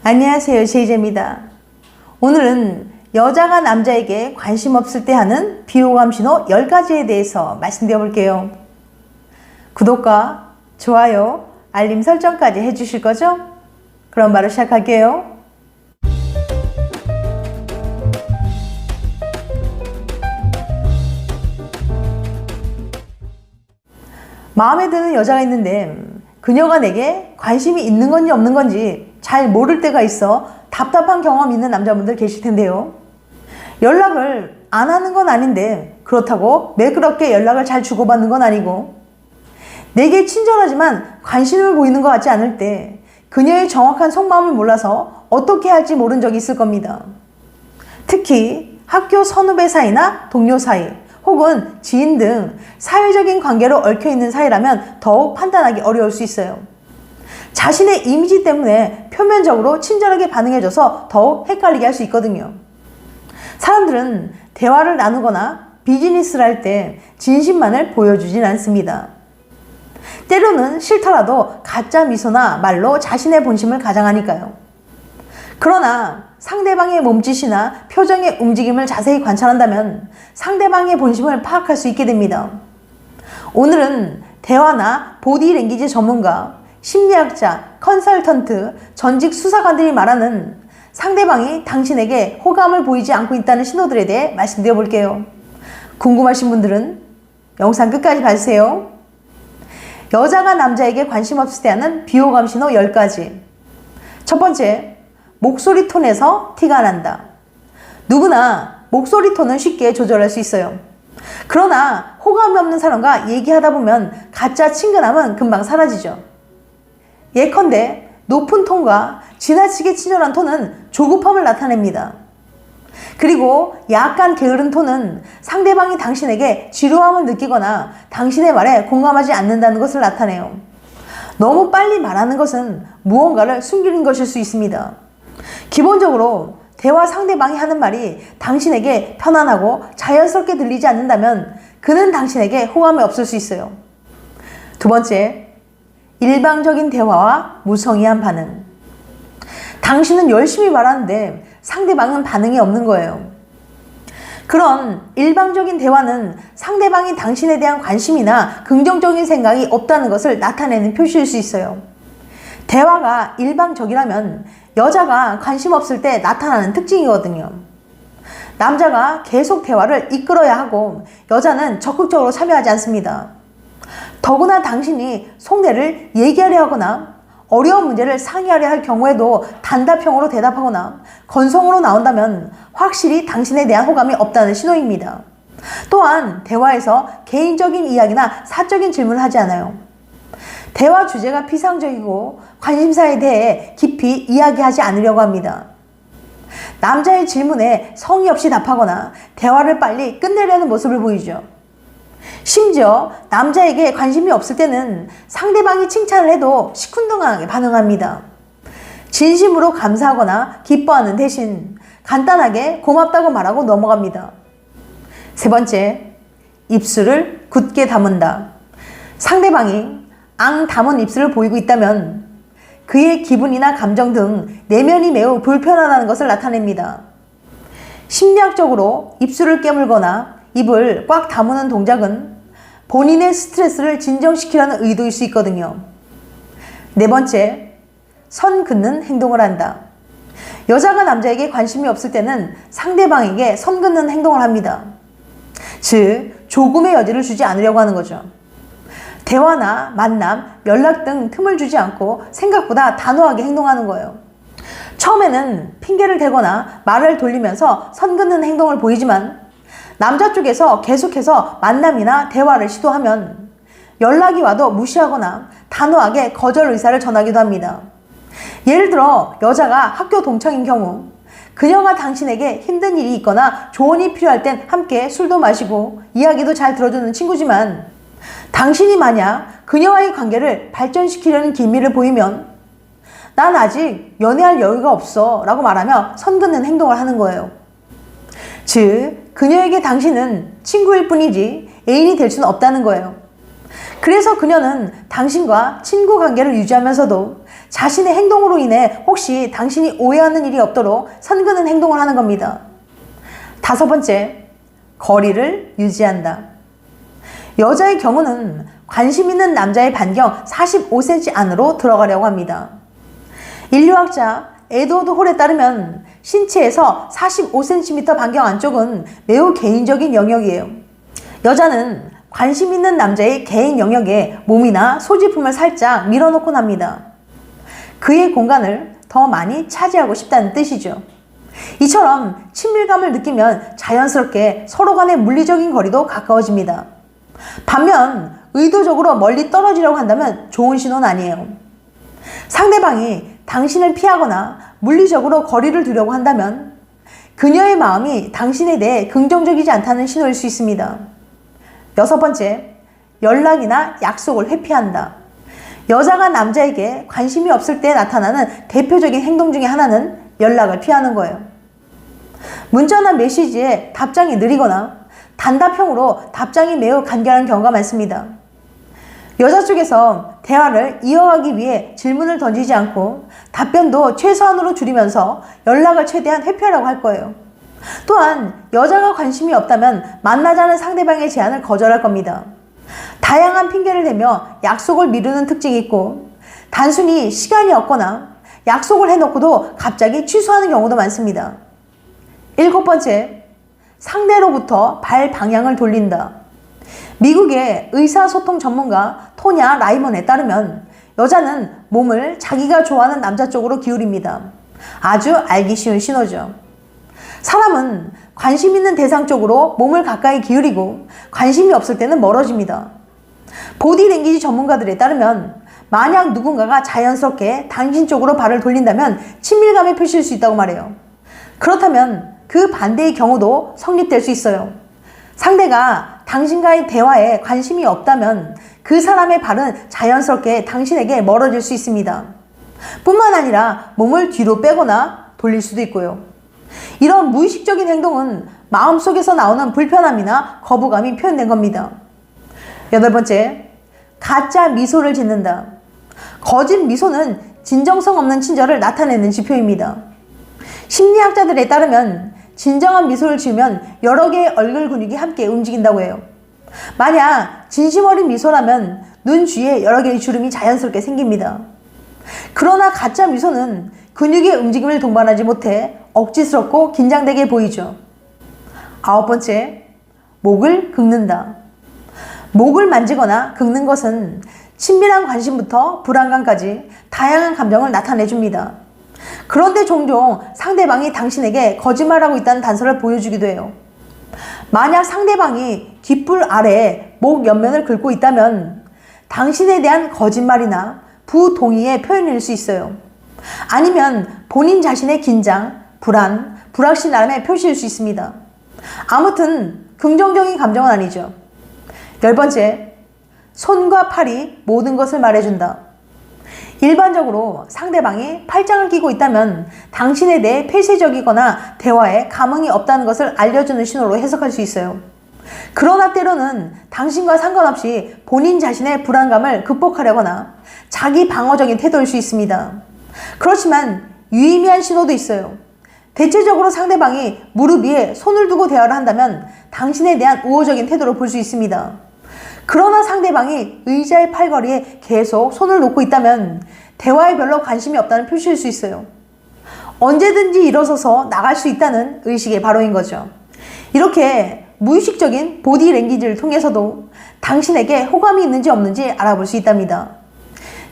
안녕하세요, 제이제입니다. 오늘은 여자가 남자에게 관심 없을 때 하는 비호감 신호 10가지에 대해서 말씀드려 볼게요. 구독과 좋아요, 알림 설정까지 해주실 거죠? 그럼 바로 시작할게요. 마음에 드는 여자가 있는데 그녀가 내게 관심이 있는 건지 없는 건지 잘 모를 때가 있어 답답한 경험 있는 남자분들 계실 텐데요. 연락을 안 하는 건 아닌데 그렇다고 매끄럽게 연락을 잘 주고받는 건 아니고 내게 친절하지만 관심을 보이는 것 같지 않을 때 그녀의 정확한 속마음을 몰라서 어떻게 할지 모른 적이 있을 겁니다. 특히 학교 선후배 사이나 동료 사이 혹은 지인 등 사회적인 관계로 얽혀있는 사이라면 더욱 판단하기 어려울 수 있어요. 자신의 이미지 때문에 표면적으로 친절하게 반응해줘서 더욱 헷갈리게 할 수 있거든요. 사람들은 대화를 나누거나 비즈니스를 할 때 진심만을 보여주진 않습니다. 때로는 싫더라도 가짜 미소나 말로 자신의 본심을 가장하니까요. 그러나 상대방의 몸짓이나 표정의 움직임을 자세히 관찰한다면 상대방의 본심을 파악할 수 있게 됩니다. 오늘은 대화나 보디랭귀지 전문가, 심리학자, 컨설턴트, 전직 수사관들이 말하는 상대방이 당신에게 호감을 보이지 않고 있다는 신호들에 대해 말씀드려 볼게요. 궁금하신 분들은 영상 끝까지 봐주세요. 여자가 남자에게 관심 없을 때 하는 비호감 신호 10가지. 첫 번째, 목소리 톤에서 티가 난다. 누구나 목소리 톤은 쉽게 조절할 수 있어요. 그러나 호감이 없는 사람과 얘기하다 보면 가짜 친근함은 금방 사라지죠. 예컨대 높은 톤과 지나치게 친절한 톤은 조급함을 나타냅니다. 그리고 약간 게으른 톤은 상대방이 당신에게 지루함을 느끼거나 당신의 말에 공감하지 않는다는 것을 나타내요. 너무 빨리 말하는 것은 무언가를 숨기는 것일 수 있습니다. 기본적으로 대화 상대방이 하는 말이 당신에게 편안하고 자연스럽게 들리지 않는다면 그는 당신에게 호감이 없을 수 있어요. 두 번째, 일방적인 대화와 무성의한 반응. 당신은 열심히 말하는데 상대방은 반응이 없는 거예요. 그런 일방적인 대화는 상대방이 당신에 대한 관심이나 긍정적인 생각이 없다는 것을 나타내는 표시일 수 있어요. 대화가 일방적이라면 여자가 관심 없을 때 나타나는 특징이거든요. 남자가 계속 대화를 이끌어야 하고 여자는 적극적으로 참여하지 않습니다. 더구나 당신이 속내를 얘기하려 하거나 어려운 문제를 상의하려 할 경우에도 단답형으로 대답하거나 건성으로 나온다면 확실히 당신에 대한 호감이 없다는 신호입니다. 또한 대화에서 개인적인 이야기나 사적인 질문을 하지 않아요. 대화 주제가 피상적이고 관심사에 대해 깊이 이야기하지 않으려고 합니다. 남자의 질문에 성의 없이 답하거나 대화를 빨리 끝내려는 모습을 보이죠. 심지어 남자에게 관심이 없을 때는 상대방이 칭찬을 해도 시큰둥하게 반응합니다. 진심으로 감사하거나 기뻐하는 대신 간단하게 고맙다고 말하고 넘어갑니다. 세 번째, 입술을 굳게 다문다. 상대방이 앙 다문 입술을 보이고 있다면 그의 기분이나 감정 등 내면이 매우 불편하다는 것을 나타냅니다. 심리학적으로 입술을 깨물거나 입을 꽉 다무는 동작은 본인의 스트레스를 진정시키려는 의도일 수 있거든요. 네 번째, 선 긋는 행동을 한다. 여자가 남자에게 관심이 없을 때는 상대방에게 선 긋는 행동을 합니다. 즉, 조금의 여지를 주지 않으려고 하는 거죠. 대화나 만남, 연락 등 틈을 주지 않고 생각보다 단호하게 행동하는 거예요. 처음에는 핑계를 대거나 말을 돌리면서 선 긋는 행동을 보이지만 남자 쪽에서 계속해서 만남이나 대화를 시도하면 연락이 와도 무시하거나 단호하게 거절 의사를 전하기도 합니다. 예를 들어 여자가 학교 동창인 경우 그녀가 당신에게 힘든 일이 있거나 조언이 필요할 땐 함께 술도 마시고 이야기도 잘 들어주는 친구지만 당신이 만약 그녀와의 관계를 발전시키려는 기미를 보이면 난 아직 연애할 여유가 없어 라고 말하며 선 긋는 행동을 하는 거예요. 즉, 그녀에게 당신은 친구일 뿐이지 애인이 될 수는 없다는 거예요. 그래서 그녀는 당신과 친구 관계를 유지하면서도 자신의 행동으로 인해 혹시 당신이 오해하는 일이 없도록 선긋는 행동을 하는 겁니다. 5번째, 거리를 유지한다. 여자의 경우는 관심 있는 남자의 반경 45cm 안으로 들어가려고 합니다. 인류학자 에드워드 홀에 따르면 신체에서 45cm 반경 안쪽은 매우 개인적인 영역이에요. 여자는 관심 있는 남자의 개인 영역에 몸이나 소지품을 살짝 밀어놓곤 합니다. 그의 공간을 더 많이 차지하고 싶다는 뜻이죠. 이처럼 친밀감을 느끼면 자연스럽게 서로 간의 물리적인 거리도 가까워집니다. 반면 의도적으로 멀리 떨어지려고 한다면 좋은 신호는 아니에요. 상대방이 당신을 피하거나 물리적으로 거리를 두려고 한다면 그녀의 마음이 당신에 대해 긍정적이지 않다는 신호일 수 있습니다. 6번째, 연락이나 약속을 회피한다. 여자가 남자에게 관심이 없을 때 나타나는 대표적인 행동 중에 하나는 연락을 피하는 거예요. 문자나 메시지에 답장이 느리거나 단답형으로 답장이 매우 간결한 경우가 많습니다. 여자 쪽에서 대화를 이어가기 위해 질문을 던지지 않고 답변도 최소한으로 줄이면서 연락을 최대한 회피하려고 할 거예요. 또한 여자가 관심이 없다면 만나자는 상대방의 제안을 거절할 겁니다. 다양한 핑계를 대며 약속을 미루는 특징이 있고 단순히 시간이 없거나 약속을 해놓고도 갑자기 취소하는 경우도 많습니다. 7번째, 상대로부터 발 방향을 돌린다. 미국의 의사소통 전문가 토냐 라이먼에 따르면 여자는 몸을 자기가 좋아하는 남자 쪽으로 기울입니다. 아주 알기 쉬운 신호죠. 사람은 관심 있는 대상 쪽으로 몸을 가까이 기울이고 관심이 없을 때는 멀어집니다. 보디랭귀지 전문가들에 따르면 만약 누군가가 자연스럽게 당신 쪽으로 발을 돌린다면 친밀감의 표시일 수 있다고 말해요. 그렇다면 그 반대의 경우도 성립될 수 있어요. 상대가 당신과의 대화에 관심이 없다면 그 사람의 발은 자연스럽게 당신에게 멀어질 수 있습니다. 뿐만 아니라 몸을 뒤로 빼거나 돌릴 수도 있고요. 이런 무의식적인 행동은 마음속에서 나오는 불편함이나 거부감이 표현된 겁니다. 8번째, 가짜 미소를 짓는다. 거짓 미소는 진정성 없는 친절을 나타내는 지표입니다. 심리학자들에 따르면 진정한 미소를 지으면 여러 개의 얼굴 근육이 함께 움직인다고 해요. 만약 진심 어린 미소라면 눈 주위에 여러 개의 주름이 자연스럽게 생깁니다. 그러나 가짜 미소는 근육의 움직임을 동반하지 못해 억지스럽고 긴장되게 보이죠. 9번째, 목을 긁는다. 목을 만지거나 긁는 것은 친밀한 관심부터 불안감까지 다양한 감정을 나타내줍니다. 그런데 종종 상대방이 당신에게 거짓말하고 있다는 단서를 보여주기도 해요. 만약 상대방이 귓불 아래에 목 옆면을 긁고 있다면 당신에 대한 거짓말이나 부동의의 표현일 수 있어요. 아니면 본인 자신의 긴장, 불안, 불확실함의 표시일 수 있습니다. 아무튼 긍정적인 감정은 아니죠. 10번째, 손과 팔이 모든 것을 말해준다. 일반적으로 상대방이 팔짱을 끼고 있다면 당신에 대해 폐쇄적이거나 대화에 감흥이 없다는 것을 알려주는 신호로 해석할 수 있어요. 그러나 때로는 당신과 상관없이 본인 자신의 불안감을 극복하려거나 자기 방어적인 태도일 수 있습니다. 그렇지만 유의미한 신호도 있어요. 대체적으로 상대방이 무릎 위에 손을 두고 대화를 한다면 당신에 대한 우호적인 태도로 볼 수 있습니다. 그러나 상대방이 의자의 팔걸이에 계속 손을 놓고 있다면 대화에 별로 관심이 없다는 표시일 수 있어요. 언제든지 일어서서 나갈 수 있다는 의식의 발호인 거죠. 이렇게 무의식적인 보디 랭귀지를 통해서도 당신에게 호감이 있는지 없는지 알아볼 수 있답니다.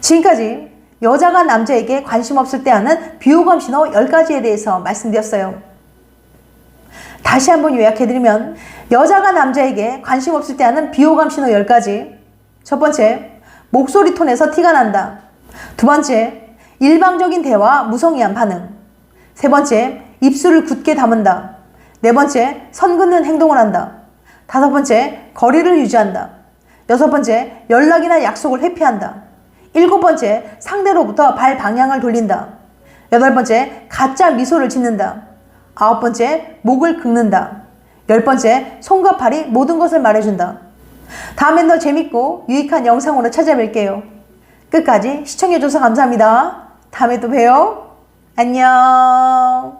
지금까지 여자가 남자에게 관심 없을 때 하는 비호감 신호 10가지에 대해서 말씀드렸어요. 다시 한번 요약해드리면 여자가 남자에게 관심 없을 때 하는 비호감 신호 10가지. 첫 번째, 목소리 톤에서 티가 난다. 두 번째, 일방적인 대화, 무성의한 반응. 세 번째, 입술을 굳게 다문다. 네 번째, 선 긋는 행동을 한다. 다섯 번째, 거리를 유지한다. 여섯 번째, 연락이나 약속을 회피한다. 일곱 번째, 상대로부터 발 방향을 돌린다. 여덟 번째, 가짜 미소를 짓는다. 아홉 번째, 목을 긁는다. 열 번째, 손과 팔이 모든 것을 말해준다. 다음엔 더 재밌고 유익한 영상으로 찾아뵐게요. 끝까지 시청해줘서 감사합니다. 다음에 또 봬요. 안녕.